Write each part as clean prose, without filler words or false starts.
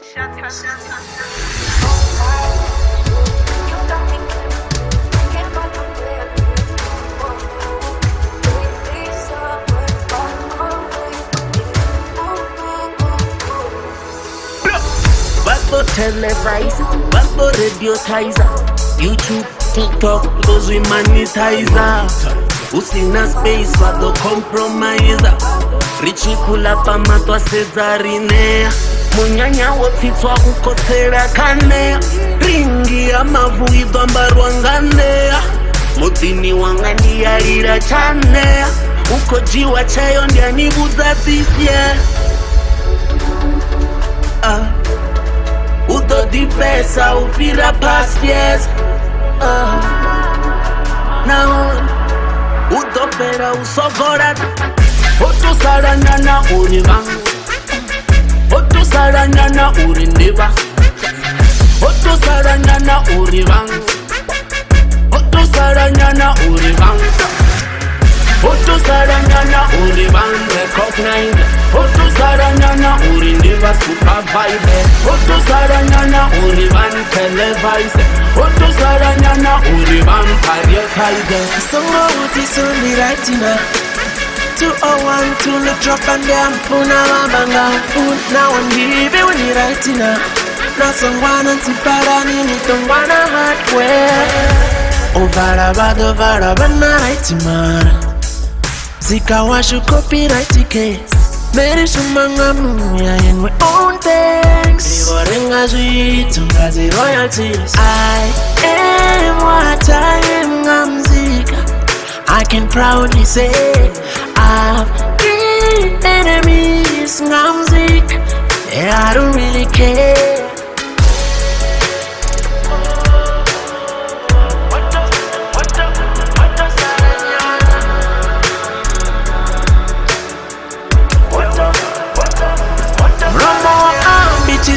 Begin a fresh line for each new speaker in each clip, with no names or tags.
Shatters.
Babo televisa, babo radiotizer, YouTube, TikTok, those we monetizer. Usina space for the compromiser. Richi kula pa matwa sezarinea. Munyanya wotitwa kukotsera kanea. Ringi ya mavu idwambarwa nganea. Mutini wangani ya ira chanea. Uko jiwa chayo ndiani buza this year. Udo di pesa upira past years. Now udo pera usogora. Otu saranyana urivan. Otu saranyana urindiva. Otu saranyana urivan. Otu saranyana urivan. Otu saranyana urivan. Recognize. Otu saranyana urindiva supervise. Otu saranyana urivan televise. Otu saranyana urivan prioritize.
Songo uti suni raitina 201 to the drop and damn phone. Now I'm banga food. Now I'm leaving when you raitina. Now someone and Tiparani don't wanna hardware. Oh varabado varabana raitimara. Zika washu copyright case. Mary Shumanga Muya in my own things. Nivorenga zwitu ngazi royalties. I am what I am, Ramzeey. I can proudly say I've 3 enemies, Ramzeey. Yeah, I don't really care.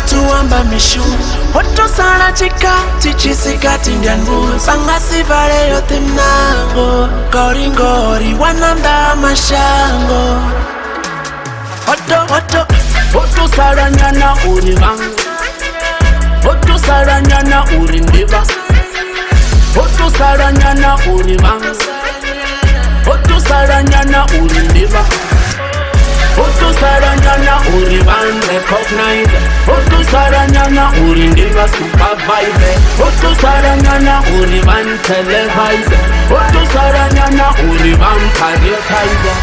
Tuamba mishu Oto sana chika Tichisika tindiangu Sanga sivare yote mnango Gori ngori wananda mashango
Otu saranyana urivan. Otu saranyana urindiva. Otu saranyana urivan. Otu saranyana urindiva. Otu saranyana urivan recognize. Otu saranyana urindiva supervise. Otu saranyana urivan televise. Otu saranyana urivan prioritize.